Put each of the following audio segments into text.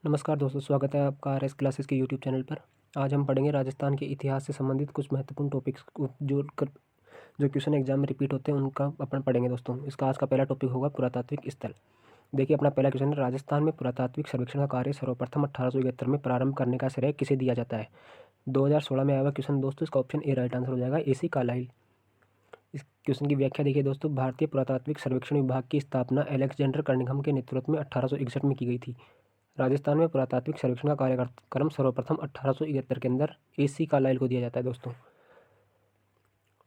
नमस्कार दोस्तों, स्वागत है आपका आर एस क्लासेस के यूट्यूब चैनल पर। आज हम पढ़ेंगे राजस्थान के इतिहास से संबंधित कुछ महत्वपूर्ण टॉपिक्स को जो क्वेश्चन एग्जाम में रिपीट होते हैं उनका अपन पढ़ेंगे दोस्तों। इसका आज का पहला टॉपिक होगा पुरातात्विक स्थल। देखिए, अपना पहला क्वेश्चन है, राजस्थान में पुरातात्विक सर्वेक्षण का कार्य सर्वप्रथम 1871 में प्रारंभ करने का श्रेय किसे दिया जाता है? 2016 में आया हुआ क्वेश्चन दोस्तों। इसका ऑप्शन ए राइट आंसर हो जाएगा, AC कार्लाइल। इस क्वेश्चन की व्याख्या देखिए दोस्तों, भारतीय पुरातात्विक सर्वेक्षण विभाग की स्थापना अलेक्जेंडर कनिंघम के नेतृत्व में 1861 में की गई थी। राजस्थान में पुरातात्विक सर्वेक्षण का कार्यक्रम सर्वप्रथम 1871 के अंदर AC कार्लाइल को दिया जाता है दोस्तों।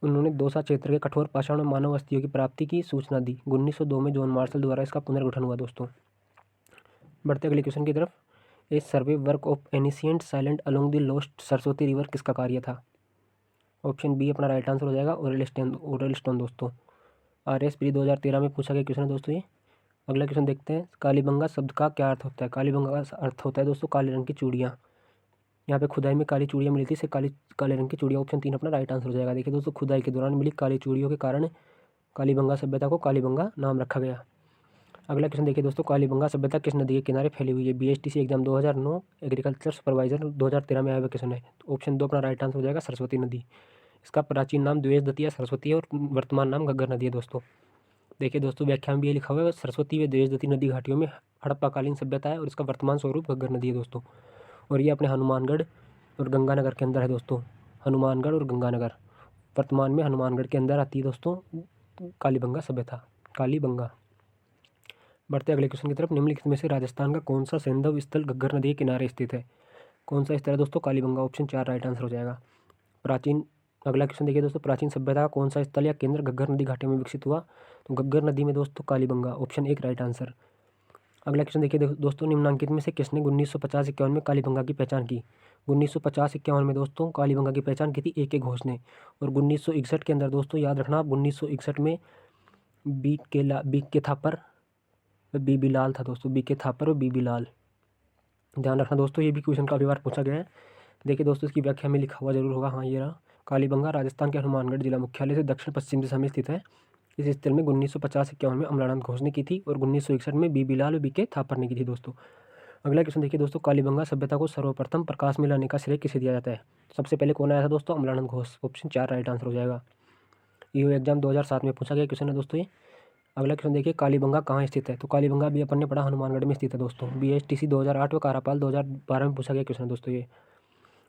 उन्होंने दौसा क्षेत्र के कठोर पाषाण में मानव अस्थियों की प्राप्ति की सूचना दी। 1902 में जॉन मार्शल द्वारा इसका पुनर्गठन हुआ दोस्तों। बढ़ते अगले क्वेश्चन की तरफ। A survey work of ancient silent along the lost Saraswati river किसका कार्य था? ऑप्शन बी अपना राइट आंसर हो जाएगा, ओरेल स्टोन दोस्तों। RS प्री 2013 में पूछा गया क्वेश्चन है दोस्तों ये। अगला क्वेश्चन देखते हैं, कालीबंगा शब्द का क्या अर्थ होता है? कालीबंगा का अर्थ होता है दोस्तों काले रंग की चूड़ियाँ। यहाँ पे खुदाई में काली चूड़ियाँ मिली थी, इसे काले रंग की चूड़ियाँ। ऑप्शन 3 अपना राइट आंसर हो जाएगा। देखिए दोस्तों, खुदाई के दौरान मिली काली चूड़ियों के कारण कालीबंगा सभ्यता को कालीबंगा नाम रखा गया। अगला क्वेश्चन देखिए दोस्तों, कालीबंगा सभ्यता किस नदी के किनारे फैली हुई है? BSTC एग्जाम 2009 एग्रीकल्चर सुपरवाइजर 2013 में आया हुआ क्वेश्चन है। तो ऑप्शन 2 अपना राइट आंसर हो जाएगा, सरस्वती नदी। इसका प्राचीन नाम द्वेषदती या सरस्वती है और वर्तमान नाम घग्गर नदी है दोस्तों। देखिए दोस्तों, व्याख्या में भी ये लिखा हुआ है, सरस्वती व द्वेषदती नदी घाटियों में हड़प्पाकालीन सभ्यता है और इसका वर्तमान स्वरूप घग्गर नदी है दोस्तों। और ये अपने हनुमानगढ़ और गंगानगर के अंदर है दोस्तों। हनुमानगढ़ और गंगानगर वर्तमान में हनुमानगढ़ के अंदर आती है दोस्तों कालीबंगा सभ्यता, कालीबंगा। बढ़ते अगले क्वेश्चन की तरफ। निम्नलिखित में से राजस्थान का कौन सा सैंधव स्थल घग्गर नदी के किनारे स्थित है? कौन सा स्थल है दोस्तों? कालीबंगा। ऑप्शन 4 राइट आंसर हो जाएगा। प्राचीन अगला क्वेश्चन देखिए दोस्तों, प्राचीन सभ्यता का कौन सा स्थल या केंद्र घग्गर नदी घाटी में विकसित हुआ? तो घग्गर नदी में दोस्तों कालीबंगा। Option 1 right answer. अगला क्वेश्चन देखिए दोस्तों, निम्नांकित में से किसने 1950-51 में कालीबंगा की पहचान की? 1950-51 में दोस्तों कालीबंगा की पहचान की थी AK घोष ने। और 1961 के अंदर दोस्तों याद रखना, 1961 में BK थापर BB लाल था दोस्तों। BK थापर और BB लाल, ध्यान रखना दोस्तों, ये भी क्वेश्चन काफ़ी बार पूछा गया है। देखिए दोस्तों, इसकी व्याख्या में लिखा हुआ जरूर होगा। हाँ, ये रहा। कालीबंगा राजस्थान के हनुमानगढ़ जिला मुख्यालय से दक्षिण पश्चिम दिशा में स्थित है। इस स्थल में 1950-51 में अमलानंद घोष ने की थी और 1961 में BB लाल और BK थापर ने की थी दोस्तों। अगला क्वेश्चन देखिए दोस्तों, कालीबंगा सभ्यता को सर्वप्रथम प्रकाश में लाने का श्रेय किसे दिया जाता है? सबसे पहले कौन आया था दोस्तों? Amalanand Ghosh. Option 4 right answer हो जाएगा। ये एग्जाम 2007 में पूछा गया क्वेश्चन है दोस्तों ये। अगला क्वेश्चन देखिए, कालीबंगा कहाँ स्थित है? तो कालीबंगा भी अपन ने पढ़ा हनुमानगढ़ में स्थित है दोस्तों। BSTC 2008 व कारापाल 2012 में पूछा गया क्वेश्चन है दोस्तों ये।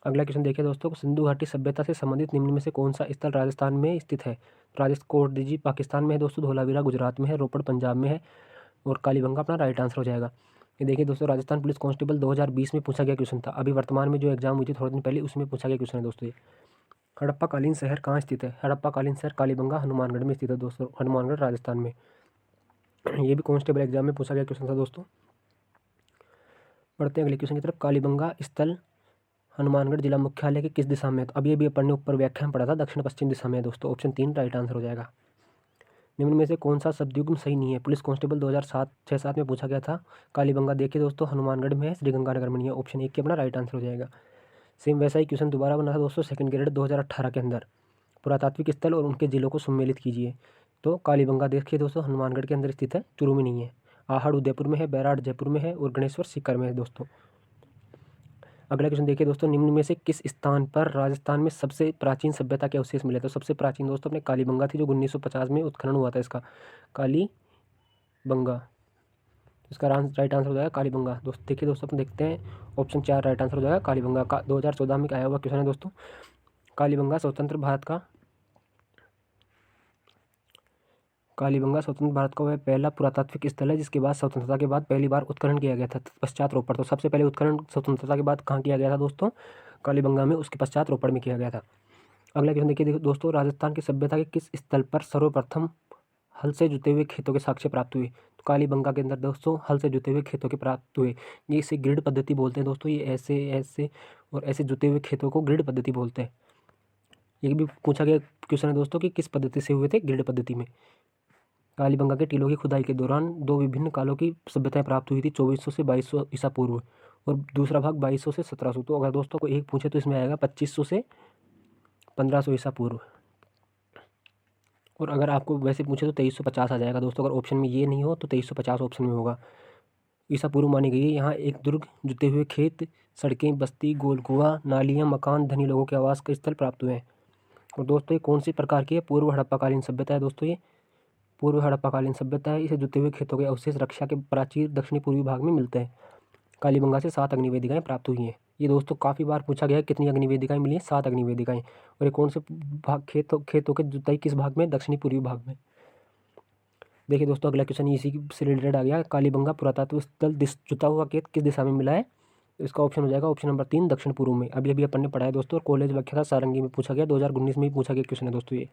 अगला क्वेश्चन देखिए दोस्तों, सिंधु घाटी सभ्यता से संबंधित निम्न में से कौन सा स्थल राजस्थान में स्थित है? राजस्थान कोटडीजी पाकिस्तान में है दोस्तों, धोलावीरा गुजरात में है, रोपड़ पंजाब में है और कालीबंगा अपना राइट आंसर हो जाएगा। ये देखिए दोस्तों, राजस्थान पुलिस कांस्टेबल 2020 में पूछा गया क्वेश्चन था। अभी वर्तमान में जो एग्जाम हुई थी थोड़े दिन पहले, उसमें पूछा गया क्वेश्चन है दोस्तों ये। हड़प्पाकालीन शहर कहाँ स्थित है? हड़प्पाकालीन शहर कालीबंगा हनुमानगढ़ में स्थित है दोस्तों, हनुमानगढ़ राजस्थान में। ये भी कांस्टेबल एग्जाम में पूछा गया क्वेश्चन था दोस्तों। बढ़ते हैं अगले क्वेश्चन की तरफ। कालीबंगा स्थल हनुमानगढ़ जिला मुख्यालय की किस दिशा में है? तो अब ये भी अपन ने ऊपर व्याख्या में पढ़ा था, दक्षिण पश्चिम दिशा में है दोस्तों। ऑप्शन 3 राइट आंसर हो जाएगा। निम्न में से कौन सा शब्दयुग्म सही नहीं है? पुलिस कांस्टेबल 2007 में पूछा गया था। कालीबंगा देखिए दोस्तों हनुमानगढ़ में है, श्रीगंगानगर में नहीं है। ऑप्शन 1 की अपना राइट आंसर हो जाएगा। सेम वैसा ही क्वेश्चन दोबारा बना था दोस्तों सेकंड ग्रेड 2018 के अंदर। पुरातात्विक स्थल और उनके जिलों को सम्मिलित कीजिए। तो कालीबंगा देखिए दोस्तों हनुमानगढ़ के अंदर स्थित है, चूरू में नहीं है। आहड़ उदयपुर में है, बैराड़ जयपुर में है और गणेश्वर सीकर में है दोस्तों। अगला क्वेश्चन देखिए दोस्तों, निम्न में से किस स्थान पर राजस्थान में सबसे प्राचीन सभ्यता के अवशेष मिले? तो सबसे प्राचीन दोस्तों अपने कालीबंगा थी, जो 1950 में उत्खनन हुआ था इसका, कालीबंगा। इसका राइट आंसर हो जाएगा कालीबंगा। दोस्त देखिए दोस्तों, अपन देखते हैं ऑप्शन 4 राइट आंसर हो जाएगा कालीबंगा का। 2014 में आया हुआ क्वेश्चन है दोस्तों। कालीबंगा स्वतंत्र भारत का वह पहला पुरातात्विक स्थल है जिसके बाद स्वतंत्रता के बाद पहली बार उत्खनन किया गया था, पश्चात रोपड़। तो सबसे पहले उत्खनन स्वतंत्रता के बाद कहाँ किया गया था दोस्तों? कालीबंगा में, उसके पश्चात रोपड़ में किया गया था। अगला क्वेश्चन देखिए दोस्तों, राजस्थान की सभ्यता के किस स्थल पर सर्वप्रथम हल से जुते हुए खेतों के साक्ष्य प्राप्त हुए? तो कालीबंगा के अंदर दोस्तों हल से जुते हुए खेतों के प्राप्त हुए। ये इसे ग्रिड पद्धति बोलते हैं दोस्तों। ये ऐसे ऐसे और ऐसे जुते हुए खेतों को ग्रिड पद्धति बोलते हैं। ये भी पूछा गया क्वेश्चन है दोस्तों कि किस पद्धति से हुए थे? ग्रिड पद्धति में। कालीबंगा के टीलों की खुदाई के दौरान दो विभिन्न कालों की सभ्यताएं प्राप्त हुई थी, 2400 से 2200 ईसा पूर्व और दूसरा भाग 2200 से 1700। तो अगर दोस्तों को एक पूछे तो इसमें आएगा 2500 से 1500 ईसा पूर्व। और अगर आपको वैसे पूछे तो 2350 आ जाएगा दोस्तों। अगर ऑप्शन में ये नहीं हो तो 2350 ऑप्शन में होगा। ईसा पूर्व मानी गई है। यहाँ एक दुर्ग, जुते हुए खेत, सड़कें, बस्ती, गोल कुआं, नालियाँ, मकान, धनी लोगों के आवास के स्थल प्राप्त हुए हैं। और दोस्तों ये कौन सी प्रकार की है? पूर्व हड़प्पाकालीन सभ्यता है दोस्तों। ये पूर्व हड़प्पाकालीन सभ्यता है। इसे जुते हुए खेतों के अवशेष रक्षा के प्राचीर दक्षिणी पूर्वी भाग में मिलते हैं। कालीबंगा से 7 अग्निवेदिकाएं प्राप्त हुई हैं। ये दोस्तों काफ़ी बार पूछा गया है, कितनी अग्निवेदिकाएं मिली हैं? 7 अग्निवेदिकाएं। और ये कौन से भाग, खेतों के जुताई किस भाग में? दक्षिणी पूर्वी भाग में। देखिए दोस्तों अगला क्वेश्चन इसी से रिलेटेड आ गया। कालीबंगा पुरातत्व स्थल जुता हुआ खेत किस दिशा में मिला है? इसका ऑप्शन हो जाएगा ऑप्शन नंबर 3 दक्षिण पूर्व में। अभी अभी अपन ने पढ़ा है दोस्तों, कॉलेज व्याख्याता सारंगी में पूछा गया, 2019 में भी पूछा गया क्वेश्चन है दोस्तों ये।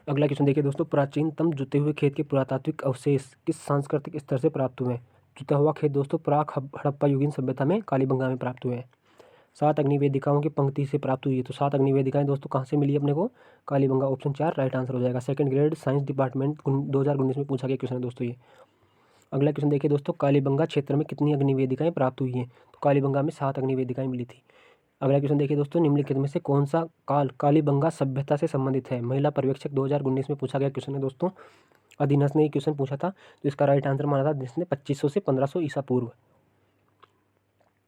अगला क्वेश्चन देखिए दोस्तों, प्राचीनतम जुते हुए खेत के पुरातात्विक अवशेष किस सांस्कृतिक स्तर से प्राप्त हुए हैं? जुता हुआ खेत दोस्तों प्राक हड़प्पा युगीन सभ्यता में कालीबंगा में प्राप्त हुए हैं। 7 अग्निवेदिकाओं की पंक्ति से प्राप्त हुई है। तो 7 अग्निवेदिकाएं दोस्तों कहाँ से मिली अपने को? कालीबंगा। ऑप्शन 4 राइट आंसर हो जाएगा। सेकंड ग्रेड साइंस डिपार्टमेंट 2019 में पूछा गया क्वेश्चन है दोस्तों ये। अगला क्वेश्चन देखिए दोस्तों, कालीबंगा क्षेत्र में कितनी अग्निवेदिकाएं प्राप्त हुई हैं? तो कालीबंगा में 7 अग्निवेदिकाएं मिली थी। अगला क्वेश्चन देखिए दोस्तों, निम्नलिखित में से कौन सा काल कालीबंगा सभ्यता से संबंधित है? महिला पर्यवेक्षक 2019 में पूछा गया क्वेश्चन है दोस्तों। अधीनस्थ ने ये क्वेश्चन पूछा था, तो इसका राइट आंसर माना था जिसने 2500 से 1500 ईसा पूर्व।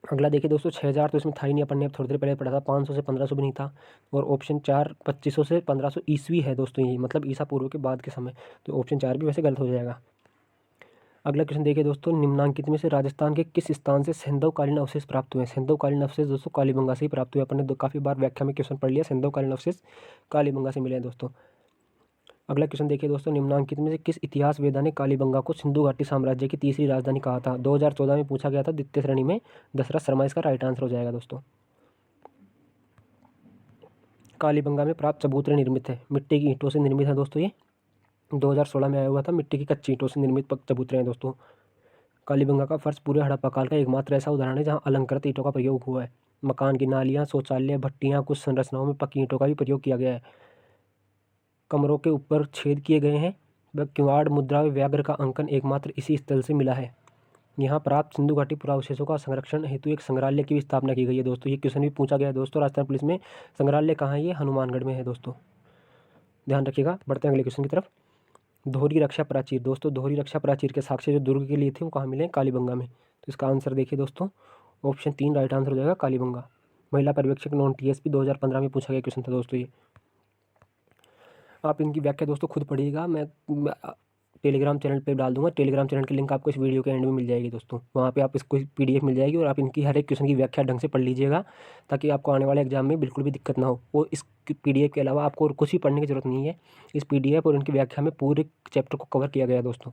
अगला देखिए दोस्तों, 6000 तो इसमें था ही नहीं, अपन ने थोड़ी देर पहले पढ़ा था। 500 से 1500 भी नहीं था। और ऑप्शन 4 2500 से 1500 ईस्वी है दोस्तों, यही मतलब ईसा पूर्व के बाद के समय। तो ऑप्शन 4 भी वैसे गलत हो जाएगा। अगला क्वेश्चन देखिए दोस्तों, निम्नांकित में से राजस्थान के किस स्थान से सिंधवकालीन अवशेष प्राप्त हुए हैं? सिंधवकालीन अवशेष दोस्तों कालीबंगा से ही प्राप्त हुए। अपन ने काफ़ी बार व्याख्या में क्वेश्चन पढ़ लिया, सिंधवकालीन अवशेष कालीबंगा से मिले हैं दोस्तों। अगला क्वेश्चन देखिए दोस्तों, निम्नांकित में से किस इतिहास वेदा ने कालीबंगा को सिंधु घाटी साम्राज्य की तीसरी राजधानी कहा था? 2014 में पूछा गया था द्वितीय श्रेणी में, दशरथ शर्मा इसका राइट आंसर हो जाएगा दोस्तों। कालीबंगा में प्राप्त चबूतरे निर्मित है, मिट्टी की ईंटों से निर्मित है दोस्तों। ये 2016 में आया हुआ था, मिट्टी की कच्ची ईंटों से निर्मित चबूतरे हैं दोस्तों। कालीबंगा का फर्श पूरे हड़प्पा काल का एकमात्र ऐसा उदाहरण है जहां अलंकृत ईंटों का प्रयोग हुआ है। मकान की नालियां, शौचालय, भट्टियां, कुछ संरचनाओं में पक्की ईंटों का भी प्रयोग किया गया है। कमरों के ऊपर छेद किए गए हैं। व किवाड़, मुद्रा व व्याघ्र का अंकन एकमात्र इसी स्थल से मिला है। यहाँ प्राप्त सिंधु घाटी पुरावशेषों का संरक्षण हेतु एक संग्रहालय की भी स्थापना की गई है दोस्तों। ये क्वेश्चन भी पूछा गया है दोस्तों राजस्थान पुलिस में। संग्रहालय कहाँ है? ये हनुमानगढ़ में है दोस्तों, ध्यान रखिएगा। बढ़ते हैं अगले क्वेश्चन की तरफ। दोहरी रक्षा प्राचीर दोस्तों, दोहरी रक्षा प्राचीर के साक्ष्य जो दुर्ग के लिए थे वो कहाँ मिले? कालीबंगा में। तो इसका आंसर देखिए दोस्तों, ऑप्शन 3 राइट आंसर हो जाएगा, कालीबंगा। महिला पर्यवेक्षक नॉन टीएसपी 2015 में पूछा गया क्वेश्चन था दोस्तों ये। आप इनकी व्याख्या दोस्तों खुद पढ़िएगा, मैं टेलीग्राम चैनल पे डाल दूंगा। टेलीग्राम चैनल की लिंक आपको इस वीडियो के एंड में मिल जाएगी दोस्तों। वहाँ पे आप इसको पीडीएफ मिल जाएगी और आप इनकी हर एक क्वेश्चन की व्याख्या ढंग से पढ़ लीजिएगा, ताकि आपको आने वाले एग्जाम में बिल्कुल भी दिक्कत ना हो। और इस पीडीएफ के अलावा आपको और कुछ ही पढ़ने की जरूरत नहीं है। इस पीडीएफ और इनकी व्याख्या में पूरे चैप्टर को कवर किया गया है दोस्तों।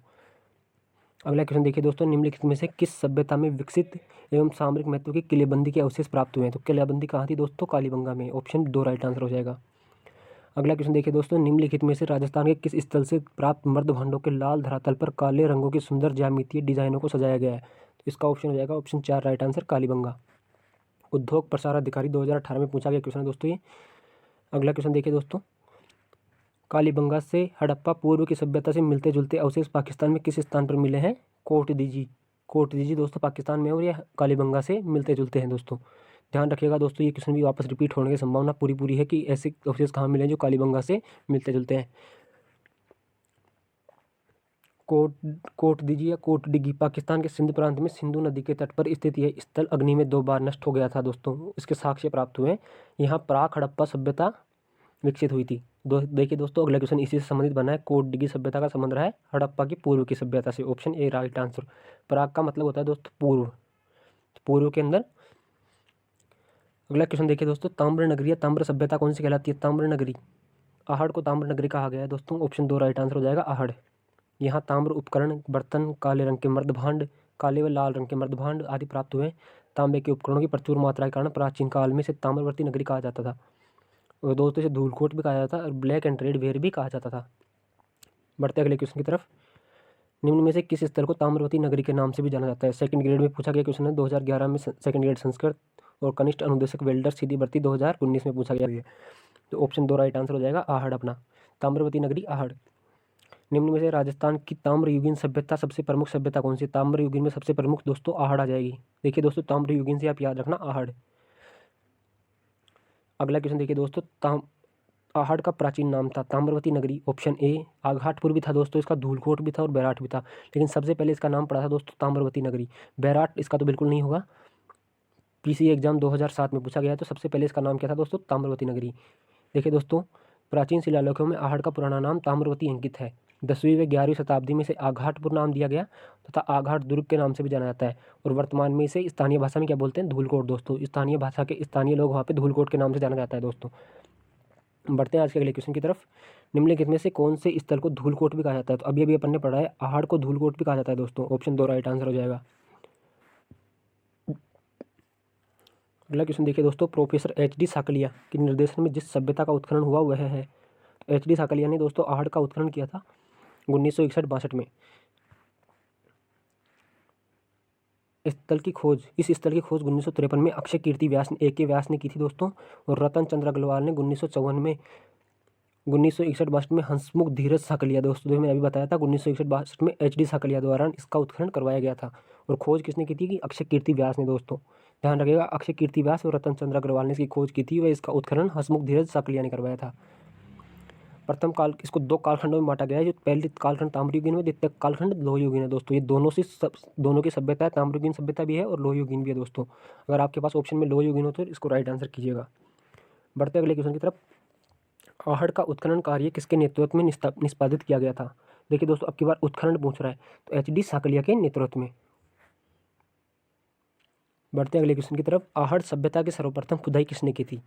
अगला क्वेश्चन देखिए दोस्तों, निम्नलिखित में से किस सभ्यता में विकसित एवं सामरिक महत्व की किलेबंदी के अवशेष प्राप्त हुए हैं? तो किलेबंदी कहाँ थी दोस्तों? कालीबंगा में। ऑप्शन 2 राइट आंसर हो जाएगा। अगला क्वेश्चन देखिए दोस्तों, निम्नलिखित में से राजस्थान के किस स्थल से प्राप्त मर्द भांडों के लाल धरातल पर काले रंगों की सुंदर ज्यामितीय डिजाइनों को सजाया गया है? तो इसका ऑप्शन हो जाएगा ऑप्शन 4 राइट आंसर, कालीबंगा। उद्योग प्रसार अधिकारी 2018 में पूछा गया क्वेश्चन है दोस्तों ये। अगला क्वेश्चन देखिए दोस्तों, कालीबंगा से हड़प्पा पूर्व की सभ्यता से मिलते जुलते अवशेष पाकिस्तान में किस स्थान पर मिले हैं? कोट दीजी। कोट दीजी दोस्तों पाकिस्तान में, और ये कालीबंगा से मिलते जुलते हैं दोस्तों। ध्यान रखिएगा दोस्तों, ये क्वेश्चन भी वापस रिपीट होने की संभावना पूरी है कि ऐसे अवशेष कहाँ मिले हैं जो कालीबंगा से मिलते जुलते हैं। कोट दीजी या कोट डिगी पाकिस्तान के सिंध प्रांत में सिंधु नदी के तट पर स्थित यह स्थल अग्नि में 2 बार नष्ट हो गया था दोस्तों। इसके साक्ष्य प्राप्त हुए। यहाँ प्राक हड़प्पा सभ्यता विकसित हुई थी। देखिए दोस्तों, अगला क्वेश्चन इसी से संबंधित बना है। कोट डिगी सभ्यता का संबंध रहा है हड़प्पा की पूर्व की सभ्यता से। Option A right answer. प्राक का मतलब होता है दोस्तों पूर्व, पूर्व के अंदर। अगला क्वेश्चन देखिए दोस्तों, ताम्र नगरी या ताम्र सभ्यता कौन सी कहलाती है? ताम्र नगरी। आहड़ को ताम्र नगरी कहा गया है दोस्तों। ऑप्शन 2 राइट आंसर हो जाएगा, आहड़। यहाँ ताम्र उपकरण, बर्तन, काले रंग के मर्द भांड, काले व लाल रंग के मर्द भांड आदि प्राप्त हुए। तांबे के उपकरणों की प्रचुर मात्रा के कारण प्राचीन काल में इसे ताम्रवर्ती नगरी कहा जाता था। और दोस्तों इसे धूलकोट भी कहा जाता था और ब्लैक एंड रेड वेयर भी कहा जाता था। बढ़ते अगले क्वेश्चन की तरफ। निम्न में से किस स्थल को ताम्रवती नगरी के नाम से भी जाना जाता है? सेकंड ग्रेड में पूछा गया क्वेश्चन है 2011 में, सेकंड ग्रेड संस्कृत। और कनिष्ठ अनुदेशक वेल्डर सीधी भर्ती 2019 में पूछा गया है। तो ऑप्शन 2 राइट आंसर हो जाएगा, आहड़ अपना। ताम्रवती नगरी आहड़। निम्न में से राजस्थान की ताम्रयुगीन सभ्यता सबसे प्रमुख सभ्यता कौन सी? ताम्रयुगीन में सबसे प्रमुख दोस्तों आहड़ आ जाएगी। देखिए दोस्तों, ताम्रयुगीन से आप याद रखना आहड़। अगला क्वेश्चन देखिए दोस्तों, आहड़ का प्राचीन नाम था ताम्रवती नगरी। ऑप्शन ए आघाटपुर भी था दोस्तों, इसका धूलकोट भी था और बैराट भी था, लेकिन सबसे पहले इसका नाम पड़ा था दोस्तों ताम्रवती नगरी। बैराट इसका तो बिल्कुल नहीं होगा, पीसी एग्जाम 2007 में पूछा गया है, तो सबसे पहले इसका नाम क्या था दोस्तों, ताम्रवती नगरी। देखिए दोस्तों, प्राचीन शिलालेखों में आहड़ का पुराना नाम ताम्रवती अंकित है। 10वीं व 11वीं शताब्दी में इसे आघाटपुर नाम दिया गया तथा आघाट दुर्ग के नाम से भी जाना जाता है, और वर्तमान में इसे स्थानीय भाषा में क्या बोलते हैं, धूलकोट दोस्तों। स्थानीय भाषा के स्थानीय लोग वहाँ पे धूलकोट के नाम से जाना जाता है दोस्तों। बढ़ते हैं आज के अगले क्वेश्चन की तरफ। निम्नलिखित में से कौन से स्थल को धूलकोट भी कहा जाता है, तो अभी अभी अपन ने पढ़ा है आहड़ को धूलकोट भी कहा जाता है दोस्तों। ऑप्शन 2 राइट आंसर हो जाएगा। अगला क्वेश्चन देखिए दोस्तों, प्रोफेसर एच.डी. साकलिया के निर्देशन में जिस सभ्यता का उत्खनन हुआ वह है। एच.डी. साकलिया ने दोस्तों आहड़ का उत्खनन किया था 1961-62 में। इस स्थल की खोज 1953 में अक्षय कीर्ति व्यास ने ए.के. व्यास ने की थी दोस्तों, और रतन चंद्र अग्रवाल ने 1954 में 1961-62 में हंसमुख धीरज साकलिया दोस्तों, जो मैंने अभी बताया था 1961-62 में एच.डी. साकलिया द्वारा इसका उत्खनन करवाया गया था। और खोज किसने की थी कि अक्षय कीर्ति व्यास ने दोस्तों। ध्यान रखिएगा, अक्षय कीर्ति व्यास और रतन चंद्र अग्रवाल ने इसकी खोज की थी, वह इसका उत्खनन हंसमुख धीरज साकलिया ने करवाया था। प्रथम काल इसको 2 कालखंडों में बांटा गया है। जो पहले कालखंड ताम्रयुगीन में, द्वितीय कालखंड लोहयुगीन है दोस्तों। ये दोनों की सभ्यता है, ताम्रयुगीन सभ्यता भी है और लोहयुगीन भी है दोस्तों। अगर आपके पास ऑप्शन में लोहयुगीन हो तो इसको राइट आंसर कीजिएगा। बढ़ते अगले क्वेश्चन की तरफ। आहड़ का उत्खनन कार्य किसके नेतृत्व में निष्पादित किया गया था। देखिए दोस्तों, अब की बार उत्खनन पूछ रहा है, तो एच.डी. साकलिया के नेतृत्व में। बढ़ते अगले क्वेश्चन की तरफ। आहड़ सभ्यता की सर्वप्रथम खुदाई किसने की थी।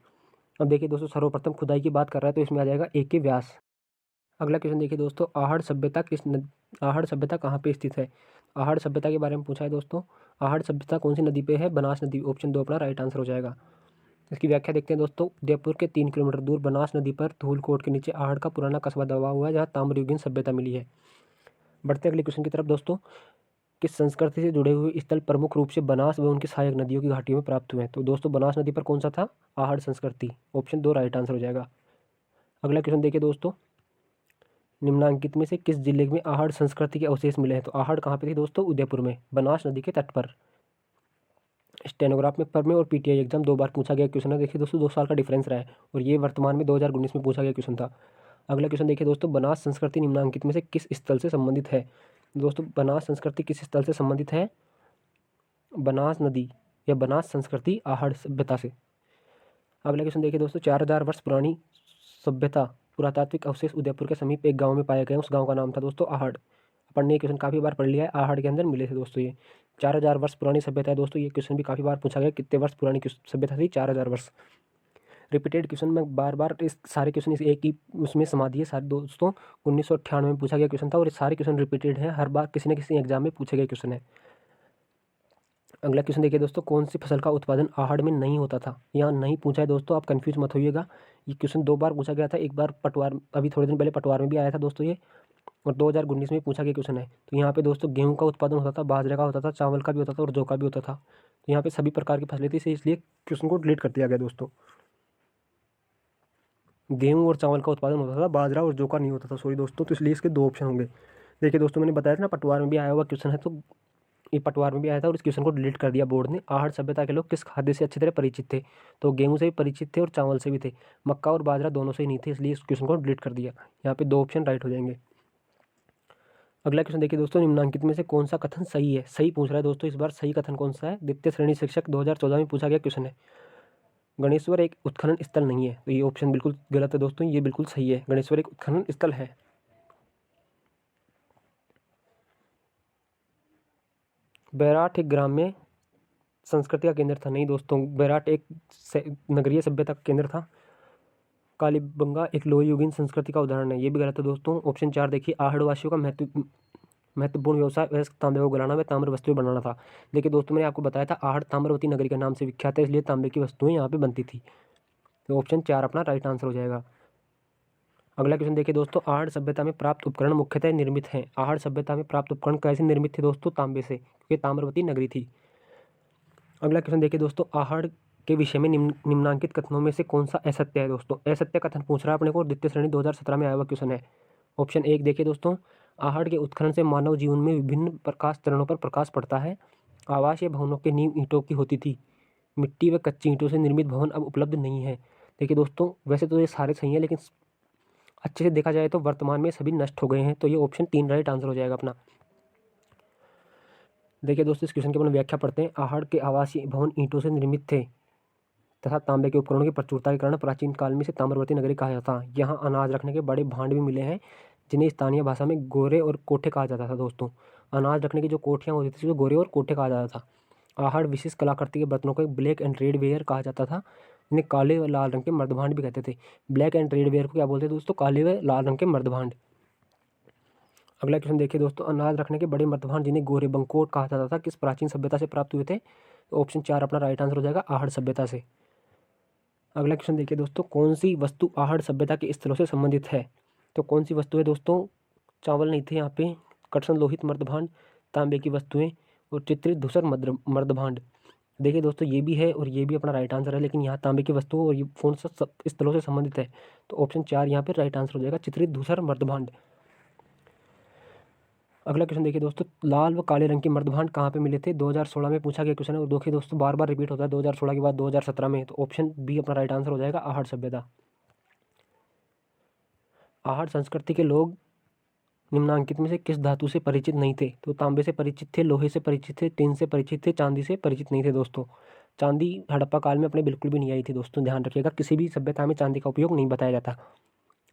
अब देखिए दोस्तों, सर्वप्रथम खुदाई की बात कर रहा है तो इसमें आ जाएगा ए.के. व्यास। अगला क्वेश्चन देखिए दोस्तों, आहड़ सभ्यता कहाँ पे स्थित है। आहड़ सभ्यता के बारे में पूछा है दोस्तों। आहड़ सभ्यता कौन सी नदी पे है, बनास नदी। ऑप्शन 2 अपना राइट आंसर हो जाएगा। इसकी व्याख्या देखते हैं दोस्तों। उदयपुर के 3 किलोमीटर दूर बनास नदी पर धूलकोट के नीचे आहड़ का पुराना कस्बा दबा हुआ है, जहाँ ताम्रयुगीन सभ्यता मिली है। बढ़ते अगले क्वेश्चन की तरफ दोस्तों। किस संस्कृति से जुड़े हुए स्थल प्रमुख रूप से बनास व उनकी सहायक नदियों की घाटियों में प्राप्त हुए हैं। तो दोस्तों, बनास नदी पर कौन सा था, आहड़ संस्कृति। ऑप्शन 2 राइट आंसर हो जाएगा। अगला क्वेश्चन देखिए दोस्तों, निम्नांकित में से किस जिले में आहड़ संस्कृति के अवशेष मिले हैं। तो आहड़ कहाँ पे थी दोस्तों, उदयपुर में, बनास नदी के तट पर। स्टेनोग्राफ में पर में और पीटीआई एग्जाम 2 बार पूछा गया क्वेश्चन है। देखिए दोस्तों, 2 साल का डिफरेंस रहा है, और ये वर्तमान में 2019 में पूछा गया क्वेश्चन था। अगला क्वेश्चन देखिए दोस्तों, बनास संस्कृति निम्नांकित में से किस स्थल से संबंधित है। दोस्तों, बनास संस्कृति किस स्थल से संबंधित है, बनास नदी या बनास संस्कृति आहड़ सभ्यता से। अगला क्वेश्चन देखिए दोस्तों, 4000 वर्ष पुरानी सभ्यता पुरातात्विक अवशेष उदयपुर के समीप एक गांव में पाए गए। उस गांव का नाम था दोस्तों आहड़। अपन ने क्वेश्चन काफ़ी बार पढ़ लिया है, आहड़ के अंदर मिले थे दोस्तों ये। 4000 वर्ष पुरानी सभ्यता है दोस्तों। ये क्वेश्चन भी काफ़ी बार पूछा गया, कितने वर्ष पुरानी सभ्यता थी, 4000 वर्ष। रिपीटेड क्वेश्चन में बार बार इस सारे क्वेश्चन इस एक ही उसमें समा दिए सारे दोस्तों। 1998 में पूछा गया क्वेश्चन था, और ये सारे क्वेश्चन रिपीटेड हैं, हर बार किसी न किसी एग्जाम में पूछे गए क्वेश्चन है। अगला क्वेश्चन देखिए दोस्तों, कौन सी फसल का उत्पादन आहड़ में नहीं होता था। यहाँ नहीं पूछा है दोस्तों, आप कंफ्यूज मत होइएगा। ये क्वेश्चन 2 बार पूछा गया था, एक बार पटवार, अभी थोड़े दिन पहले पटवार में भी आया था दोस्तों ये, और 2019 में पूछा गया क्वेश्चन है। तो यहाँ पे दोस्तों गेहूं का उत्पादन होता था, बाजरे का होता था, चावल का भी होता था और जौ का भी होता था। तो यहाँ पे सभी प्रकार की फसलें थी, इसलिए क्वेश्चन को डिलीट कर दिया गया दोस्तों। गेहूं और चावल का उत्पादन होता था, बाजरा और जौ का नहीं होता था, सॉरी दोस्तों, तो इसलिए इसके 2 ऑप्शन होंगे। देखिए दोस्तों, मैंने बताया था ना पटवार में भी आया हुआ क्वेश्चन है, तो ये पटवार में भी आया था और इस क्वेश्चन को डिलीट कर दिया बोर्ड ने। आहड़ सभ्यता के लोग किस खाद्य से अच्छी तरह परिचित थे। तो गेहूं से भी परिचित थे और चावल से भी थे, मक्का और बाजरा दोनों से ही नहीं थे, इसलिए इस क्वेश्चन को डिलीट कर दिया। यहाँ पे 2 ऑप्शन राइट हो जाएंगे। अगला क्वेश्चन देखिए दोस्तों, निम्नांकित में से कौन सा कथन सही है। सही पूछ रहा है दोस्तों इस बार, सही कथन कौन सा है। द्वितीय श्रेणी शिक्षक 2014 में पूछा गया क्वेश्चन है। गणेश्वर एक उत्खनन स्थल नहीं है, तो ये ऑप्शन बिल्कुल गलत है दोस्तों, ये बिल्कुल सही है, गणेश्वर एक उत्खनन स्थल है। बैराठ एक ग्राम्य संस्कृति का केंद्र था। नहीं दोस्तों, बैराठ एक नगरीय सभ्यता का केंद्र था। कालीबंगा एक लोहयुगीन संस्कृति का उदाहरण है, ये भी गलत है दोस्तों। ऑप्शन 4 देखिए, आहड़वासियों का महत्वपूर्ण व्यवसाय वैसे तांबे को गलाना व ताम्र वस्तुएं बनाना था। देखिए दोस्तों, मैंने आपको बताया था आहड़ ताम्रवती नगरी के नाम से विख्यात है, इसलिए तांबे की वस्तुएं यहाँ पे बनती थी। तो ऑप्शन 4 अपना राइट आंसर हो जाएगा। अगला क्वेश्चन देखिए दोस्तों, आहड़ सभ्यता में प्राप्त उपकरण मुख्यतः निर्मित हैं। आहड़ सभ्यता में प्राप्त उपकरण कैसे निर्मित थे दोस्तों, तांबे से, क्योंकि ताम्रवती नगरी थी। अगला क्वेश्चन देखिए दोस्तों, आहड़ के विषय में निम्नांकित कथनों में से कौन सा असत्य है दोस्तों। असत्य कथन पूछ रहा है अपने को, द्वितीय श्रेणी 2017 में आया हुआ क्वेश्चन है। ऑप्शन 1 देखिए दोस्तों, आहड़ के उत्खनन से मानव जीवन में विभिन्न प्रकाश चरणों पर प्रकाश पड़ता है। आवास या भवनों के नींव ईंटों की होती थी, मिट्टी व कच्ची ईंटों से निर्मित भवन अब उपलब्ध नहीं है। देखिए दोस्तों, वैसे तो ये सारे सही हैं, लेकिन अच्छे से देखा जाए तो वर्तमान में सभी नष्ट हो गए हैं, तो ये ऑप्शन 3 राइट आंसर हो जाएगा अपना। देखिए दोस्तों, इस क्वेश्चन की अपन व्याख्या पढ़ते हैं। आहड़ के आवासीय भवन ईंटों से निर्मित थे तथा तांबे के उपकरणों की प्रचुरता के कारण प्राचीन काल में इसे ताम्रवर्ती नगरी कहा जाता था। यहाँ अनाज रखने के बड़े भांड भी मिले हैं, जिन्हें स्थानीय भाषा में गोरे और कोठे कहा जाता था दोस्तों। अनाज रखने की जो कोठियाँ होती थी, जो गोरे और कोठे कहा जाता था। आहड़ विशेष कलाकृति के बर्तनों को ब्लैक एंड रेड वेयर कहा जाता था, जिन्हें काले व लाल रंग के मर्दभांड भी कहते थे। ब्लैक एंड रेड वेयर को क्या बोलते हैं दोस्तों? काले व लाल रंग के मर्दभांड। अगला क्वेश्चन देखिए दोस्तों, अनाज रखने के बड़े मर्दभांड जिन्हें गोरे बंकोट कहा जाता था, किस प्राचीन सभ्यता से प्राप्त हुए थे? तो ऑप्शन 4 अपना राइट आंसर हो जाएगा, आहड़ सभ्यता से। अगला क्वेश्चन देखिए दोस्तों, कौन सी वस्तु आहड़ सभ्यता के स्थलों से संबंधित है? तो कौन सी वस्तु है दोस्तों? चावल नहीं थे यहाँ पे, कर्षण लोहित मर्दभांड, तांबे की वस्तुएं और चित्रित धूसर मर्दभांड। देखिए दोस्तों, ये भी है और ये भी अपना राइट आंसर है, लेकिन यहाँ तांबे की वस्तुओं और ये कौन सा स्थलों से संबंधित है? तो ऑप्शन 4 यहाँ पे राइट आंसर हो जाएगा, चित्रित धूसर मर्दभांड। अगला क्वेश्चन देखिए दोस्तों, लाल व काले रंग के मर्दभांड कहाँ पे मिले थे? 2016 में पूछा गया क्वेश्चन है, और देखिए दोस्तों बार बार रिपीट होता है 2016 के बाद 2017 में, तो ऑप्शन बी अपना राइट आंसर हो जाएगा, आहड़ सभ्यता। आहड़ संस्कृति के लोग निम्नांकित में से किस धातु से परिचित नहीं थे? तो तांबे से परिचित थे, लोहे से परिचित थे, टिन से परिचित थे, चांदी से परिचित नहीं थे दोस्तों। चांदी हड़प्पा काल में अपने बिल्कुल भी नहीं आई थी दोस्तों, ध्यान रखिएगा, किसी भी सभ्यता में चांदी का उपयोग नहीं बताया जाता।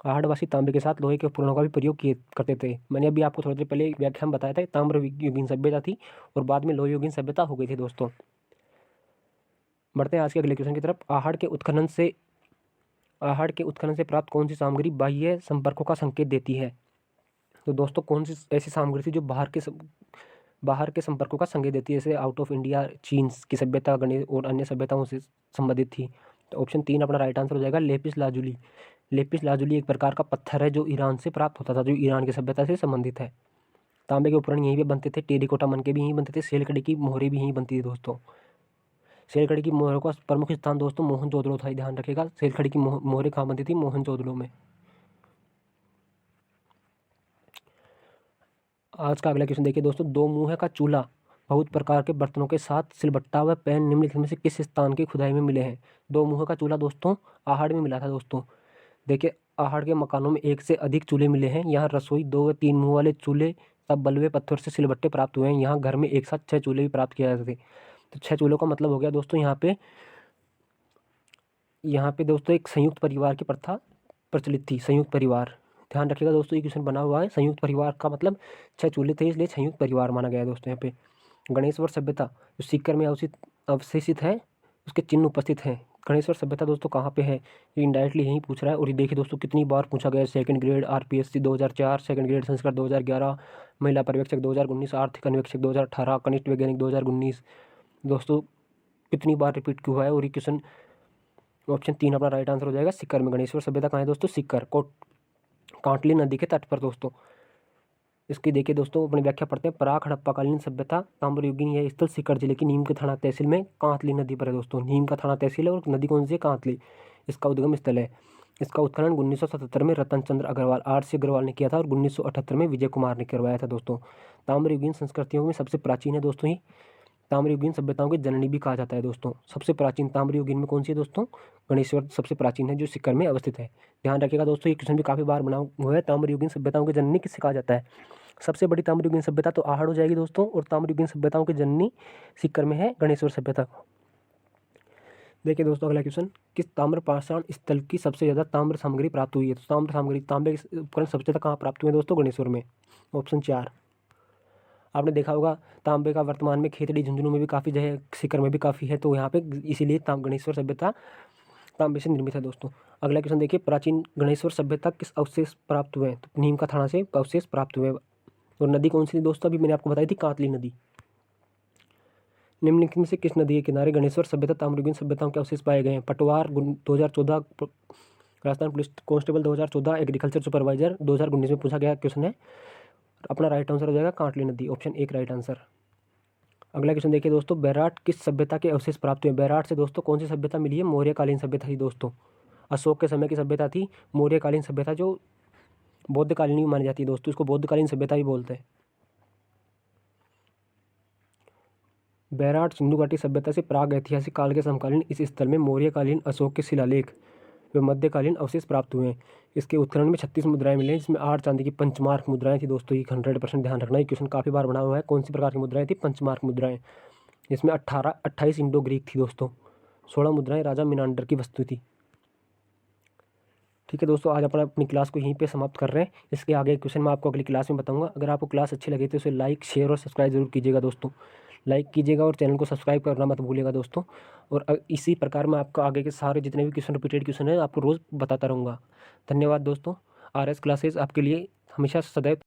आहड़वासी तांबे के साथ लोहे के उपकरणों का भी प्रयोग किए करते थे। मैंने अभी आपको थोड़ी देर पहले व्याख्या में बताया था, ताम्र युगीन सभ्यता थी और बाद में लोह युगीन सभ्यता हो गई थी दोस्तों। बढ़ते हैं आज के अगले क्वेश्चन की तरफ। आहड़ के उत्खनन से प्राप्त कौन सी सामग्री बाह्य संपर्कों का संकेत देती है? तो दोस्तों कौन सी ऐसी सामग्री थी जो बाहर के संपर्कों का संकेत देती है, जैसे आउट ऑफ इंडिया, चीन की सभ्यता, गणित और अन्य सभ्यताओं से संबंधित थी? तो ऑप्शन 3 अपना राइट आंसर हो जाएगा, लेपिस लाजुली। लेपिस लाजुली एक प्रकार का पत्थर है जो ईरान से प्राप्त होता था, जो ईरान की सभ्यता से संबंधित है। तांबे के उपकरण यहीं पे बनते थे, टेरिकोटा मन के भी यहीं बनते थे, सेलकड़ी की मोहरें भी यहीं बनती थी दोस्तों। सेलकड़ी की मोहरों का प्रमुख स्थान दोस्तों मोहनजोदड़ो था, ध्यान रखिएगा। सेलकड़ी की मोहरें कहाँ बनती थी? मोहनजोदड़ो में। आज का अगला क्वेश्चन देखिए दोस्तों, दो मुंह का चूल्हा बहुत प्रकार के बर्तनों के साथ सिलबट्टा व पैन निम्नलिखित में से किस स्थान की खुदाई में मिले हैं? दो मुंह का चूल्हा दोस्तों आहड़ में मिला था दोस्तों। देखिए, आहड़ के मकानों में एक से अधिक चूल्हे मिले हैं। यहाँ रसोई 2 व 3 मुंह वाले चूल्हे तब बलुए पत्थर से सिलबट्टे प्राप्त हुए हैं। यहाँ घर में एक साथ 6 चूल्हे भी प्राप्त किए जाते थे। तो 6 चूल्हों का मतलब हो गया दोस्तों यहाँ पे दोस्तों एक संयुक्त परिवार की प्रथा प्रचलित थी, संयुक्त परिवार। ध्यान रखिएगा दोस्तों, ये क्वेश्चन बना हुआ है, संयुक्त परिवार का मतलब 6 चूल्हे थे, इसलिए संयुक्त परिवार माना गया है दोस्तों यहाँ पे। गणेश्वर सभ्यता जो सीकर में अवशेषित है, उसके चिन्ह उपस्थित हैं। गणेश्वर सभ्यता दोस्तों कहाँ पे है? ये इनडायरेक्टली यहीं पूछ रहा है, और ये देखिए दोस्तों कितनी बार पूछा गया है। Second grade RPSC 2004, second grade Sanskrit 2011, महिला पर्यवेक्षक 2019, आर्थिक अन्वेक्षक 2018, कनिष्ठ वैज्ञानिक 2019 दोस्तों, कितनी बार रिपीट क्यों हुआ है? और ये क्वेश्चन ऑप्शन 3 अपना राइट आंसर हो जाएगा, सीकर में। गणेश्वर सभ्यता कहाँ है दोस्तों? सीकर को कांटली नदी के तट पर दोस्तों। इसकी देखिए दोस्तों अपनी व्याख्या पढ़ते हैं। प्राक हड़प्पाकालीन सभ्यता ताम्रयुगीन यह स्थल सीकर जिले की नीम के थाना तहसील में कांतली नदी पर है दोस्तों। नीम का थाना तहसील है और नदी कौन सी है? कांतली। इसका उद्गम स्थल है। इसका उत्खनन 1977 में रतन चंद्र अग्रवाल, RC अग्रवाल ने किया था, और 1978 में विजय कुमार ने करवाया था दोस्तों। ताम्रयुगीन संस्कृतियों में सबसे प्राचीन है दोस्तों ही। ताम्रयुगीन सभ्यताओं की जननी भी कहा जाता है दोस्तों। सबसे प्राचीन ताम्रयुगीन में कौन सी है दोस्तों? गणेश्वर सबसे प्राचीन है, जो सीकर में अवस्थित है। ध्यान रखिएगा दोस्तों, ये क्वेश्चन भी काफी बार बना हुआ है। ताम्रयुगीन सभ्यताओं की जननी किससे कहा जाता है? सबसे बड़ी ताम्रयुगीन सभ्यता तो आहड़ हो जाएगी दोस्तों, और ताम्रयुगीन सभ्यताओं की जननी सीकर में है गणेश्वर सभ्यता। देखिए दोस्तों अगला क्वेश्चन, किस ताम्र पाषाण स्थल की सबसे ज्यादा ताम्र सामग्री प्राप्त हुई है? तो ताम्र सामग्री, तांबे के उपकरण सबसे ज्यादा कहाँ प्राप्त हुए दोस्तों? गणेश्वर में। ऑप्शन 4। आपने देखा होगा तांबे का वर्तमान में खेतड़ी झुंझुनू में भी काफ़ी जो है, सीकर में भी काफ़ी है, तो यहाँ पे इसीलिए गणेश्वर सभ्यता तांबे से निर्मित है दोस्तों। अगला क्वेश्चन देखिए, प्राचीन गणेश्वर सभ्यता किस अवशेष प्राप्त हुए हैं? तो नीम का थाना से अवशेष प्राप्त हुए। और नदी कौन सी थी दोस्तों? अभी मैंने आपको बताई थी, कांतली नदी। निम्नलिखित में से किस नदी के किनारे गणेश्वर सभ्यता ताम्रयुगीन सभ्यताओं के अवशेष पाए गए हैं? पटवार 2014, Rajasthan police constable 2014, agriculture supervisor 2019 में पूछा गया क्वेश्चन है। अपना राइट आंसर हो जाएगा कांटली नदी, ऑप्शन 1 राइट आंसर। अगला क्वेश्चन देखिए दोस्तों, बैराट किस सभ्यता के अवशेष प्राप्त हुए? बैराट से दोस्तों कौन सी सभ्यता मिली है? मौर्यकालीन सभ्यता थी दोस्तों। अशोक के समय की सभ्यता थी मौर्यकालीन सभ्यता, जो बौद्धकालीन भी मानी जाती है दोस्तों, इसको बौद्धकालीन सभ्यता भी बोलते हैं। बैराट सिंधु घाटी सभ्यता से प्राग ऐतिहासिक काल के समकालीन इस स्थल में मौर्यकालीन अशोक के शिलालेख व मध्यकालीन अवशेष प्राप्त हुए हैं। इसके उत्खनन में 36 मुद्राएं मिली हैं, जिसमें 8 चांदी की पंचमार्क मुद्राएं थी दोस्तों। ये 100% ध्यान रखना, ये क्वेश्चन काफ़ी बार बना हुआ है। कौन सी प्रकार की मुद्राएं थी? पंचमार्क मुद्राएं। इसमें 28 इंडो ग्रीक थी दोस्तों। 16 मुद्राएं राजा मिनांडर की वस्तु थी। ठीक है दोस्तों, आज अपनी क्लास को यहीं पे समाप्त कर रहे हैं। इसके आगे क्वेश्चन मैं आपको अगली क्लास में बताऊंगा। अगर आपको क्लास अच्छी लगी तो इसे लाइक, शेयर और सब्सक्राइब जरूर कीजिएगा दोस्तों। लाइक कीजिएगा और चैनल को सब्सक्राइब करना मत भूलिएगा दोस्तों। और इसी प्रकार मैं आपको आगे के सारे जितने भी क्वेश्चन, रिपीटेड क्वेश्चन है, आपको रोज़ बताता रहूँगा। धन्यवाद दोस्तों। RS क्लासेस आपके लिए हमेशा सदैव